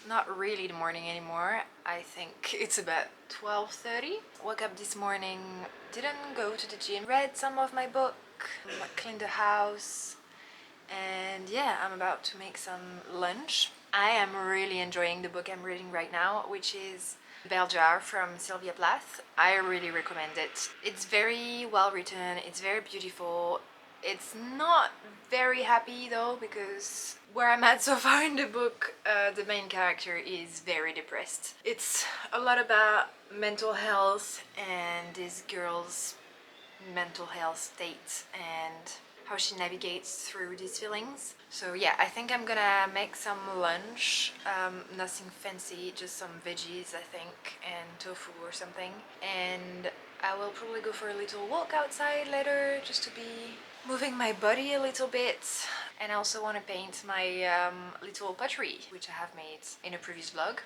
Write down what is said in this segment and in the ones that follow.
not really the morning anymore. I think it's about 12:30. Woke up this morning, didn't go to the gym, read some of my book, cleaned the house, and yeah, I'm about to make some lunch. I am really enjoying the book I'm reading right now, which is Bell Jar from Sylvia Plath. I really recommend it. It's very well written, it's very beautiful. It's not very happy though, because where I'm at so far in the book, the main character is very depressed. It's a lot about mental health and this girl's mental health state and how she navigates through these feelings. So yeah, I think I'm gonna make some lunch, nothing fancy, just some veggies I think, and tofu or something. And I will probably go for a little walk outside later just to be moving my body a little bit. And I also want to paint my little pottery, which I have made in a previous vlog.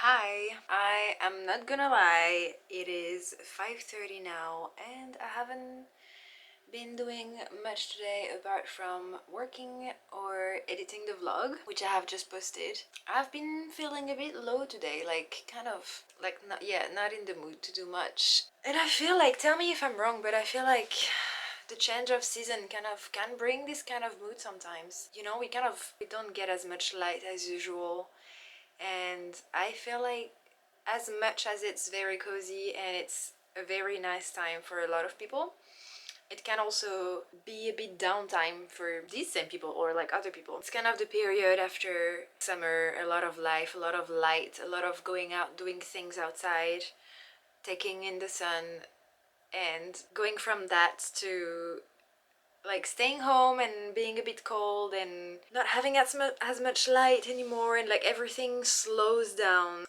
Hi, I am not gonna lie, it is 5:30 now and I haven't been doing much today apart from working or editing the vlog, which I have just posted. I've been feeling a bit low today, like kind of like not in the mood to do much. And I feel like, tell me if I'm wrong, but I feel like the change of season kind of can bring this kind of mood sometimes. You know, we don't get as much light as usual, and I feel like as much as it's very cozy and it's a very nice time for a lot of people, it can also be a bit downtime for these same people or like other people. It's kind of the period after summer, a lot of life, a lot of light, a lot of going out, doing things outside, taking in the sun, and going from that to like staying home and being a bit cold and not having as much light anymore, and like everything slows down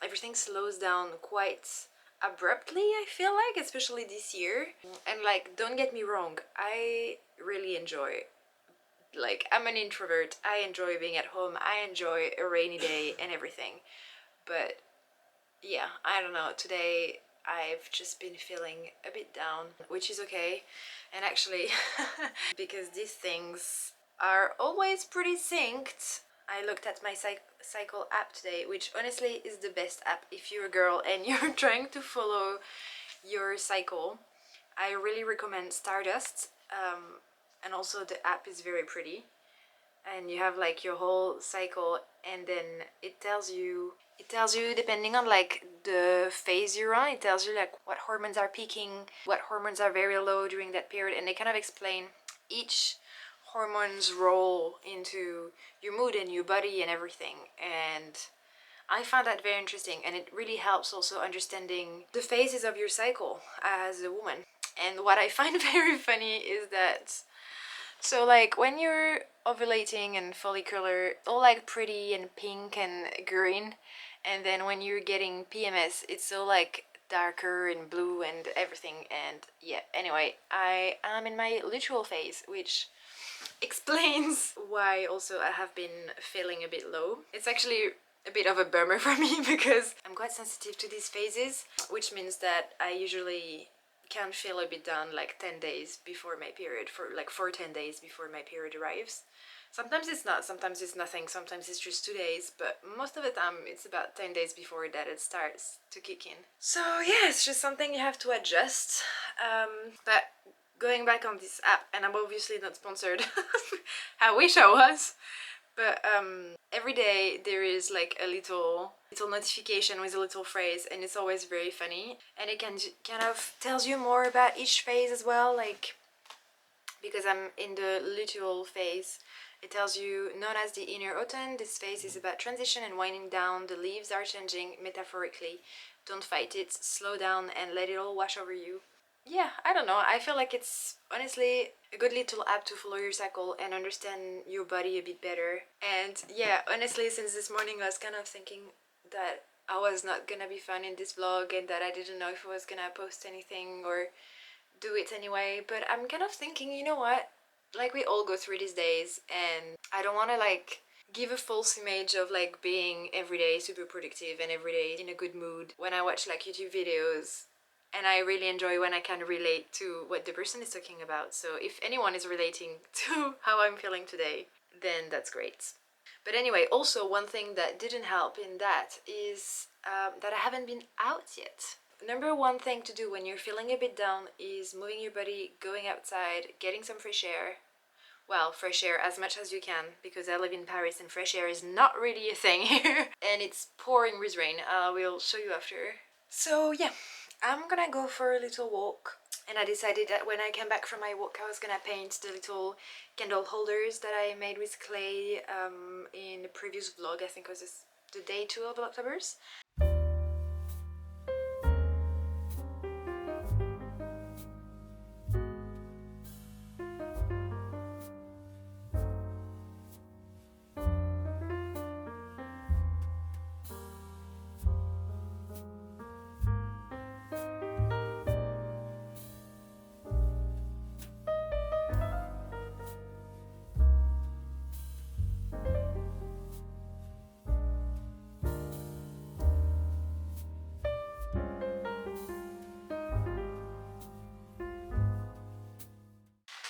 quite abruptly, I feel like, especially this year. And like, don't get me wrong, I really enjoy, like, I'm an introvert, I enjoy being at home, I enjoy a rainy day and everything, but yeah, I don't know, today I've just been feeling a bit down, which is okay. And actually, because these things are always pretty synced, I looked at my cycle app today, which honestly is the best app if you're a girl and you're trying to follow your cycle. I really recommend Stardust, and also the app is very pretty, and you have like your whole cycle, and then it tells you depending on like the phase you're on, it tells you like what hormones are peaking, what hormones are very low during that period, and they kind of explain each hormone's role into your mood and your body and everything. And I found that very interesting, and it really helps also understanding the phases of your cycle as a woman. And what I find very funny is that, so like when you're ovulating and follicular, all like pretty and pink and green, and then when you're getting PMS, it's so like darker and blue and everything. And yeah, anyway, I am in my luteal phase, which explains why also I have been feeling a bit low. It's actually a bit of a bummer for me because I'm quite sensitive to these phases, which means that I usually can feel a bit down like 10 days before my period, for 10 days before my period arrives. Sometimes it's not, sometimes it's nothing, sometimes it's just 2 days, but most of the time it's about 10 days before that it starts to kick in. So yeah, it's just something you have to adjust. But going back on this app, and I'm obviously not sponsored, I wish I was, but every day there is like a little notification with a little phrase, and it's always very funny, and it can kind of tells you more about each phase as well. Like, because I'm in the luteal phase, it tells you, known as the inner autumn, this phase is about transition and winding down. The leaves are changing metaphorically. Don't fight it, slow down and let it all wash over you. yeah, I don't know. I feel like it's honestly a good little app to follow your cycle and understand your body a bit better. And yeah, honestly, since this morning, I was kind of thinking that I was not gonna be fun in this vlog and that I didn't know if I was gonna post anything or do it anyway. But I'm kind of thinking, you know what? Like, we all go through these days, and I don't want to like give a false image of like being every day super productive and every day in a good mood when I watch like YouTube videos. And I really enjoy when I can relate to what the person is talking about. So if anyone is relating to how I'm feeling today, then that's great. But anyway, also one thing that didn't help in that is that I haven't been out yet. Number one thing to do when you're feeling a bit down is moving your body, going outside, getting some fresh air. Well, fresh air as much as you can, because I live in Paris and fresh air is not really a thing here. And it's pouring with rain. I will show you after. So yeah, I'm gonna go for a little walk. And I decided that when I came back from my walk, I was gonna paint the little candle holders that I made with clay in the previous vlog. I think it was the day 2 of October's.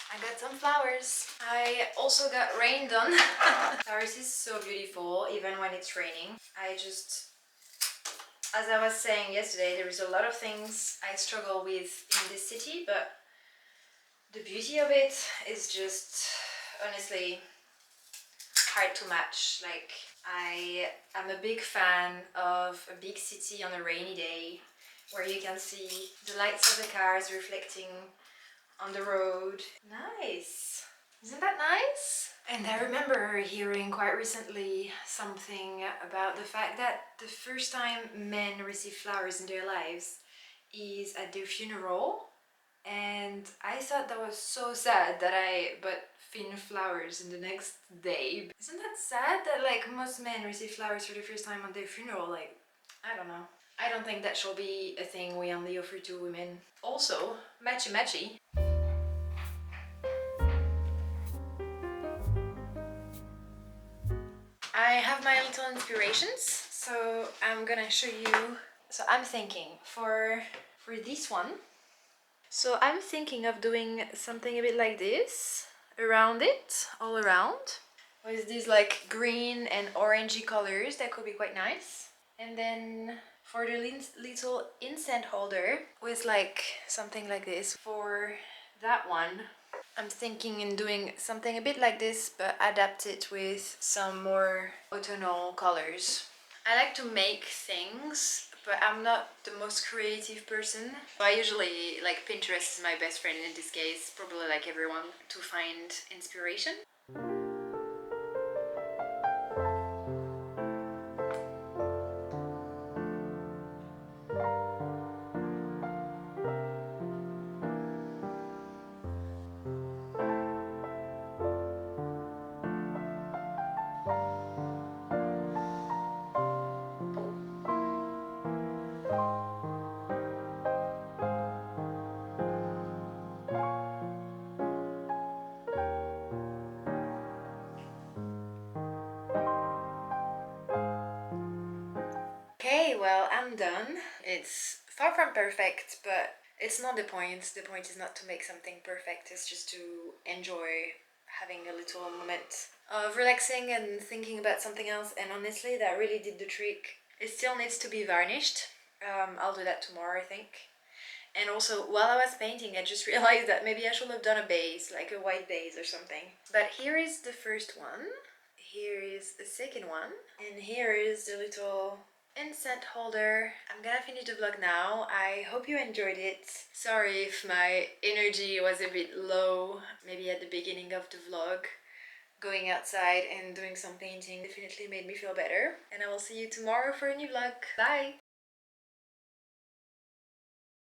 I got some flowers. I also got rain done. Paris is so beautiful even when it's raining. As I was saying yesterday, there is a lot of things I struggle with in this city, but the beauty of it is just honestly hard to match. Like, I am a big fan of a big city on a rainy day where you can see the lights of the cars reflecting on the road. Nice! Isn't that nice? And I remember hearing quite recently something about the fact that the first time men receive flowers in their lives is at their funeral. And I thought that was so sad that I bought thin flowers in the next day. Isn't that sad that like most men receive flowers for the first time on their funeral? Like, I don't know. I don't think that shall be a thing we only offer to women. Also, matchy matchy. I have my little inspirations, so I'm gonna show you. So I'm thinking for this one. So I'm thinking of doing something a bit like this around it, all around, with these like green and orangey colors that could be quite nice. And then for the little incense holder with like something like this for that one, I'm thinking in doing something a bit like this, but adapt it with some more autumnal colors. I like to make things, but I'm not the most creative person. I usually, like, Pinterest is my best friend in this case, probably like everyone, to find inspiration. Okay, well, I'm done. It's far from perfect, but it's not the point. The point is not to make something perfect, it's just to enjoy having a little moment of relaxing and thinking about something else. And honestly, that really did the trick. It still needs to be varnished. I'll do that tomorrow, I think. And also, while I was painting, I just realized that maybe I should have done a base, like a white base or something. But here is the first one. Here is the second one. And here is the little incense holder. I'm gonna finish the vlog now. I hope you enjoyed it. Sorry if my energy was a bit low, maybe at the beginning of the vlog. Going outside and doing some painting definitely made me feel better. And I will see you tomorrow for a new vlog. Bye!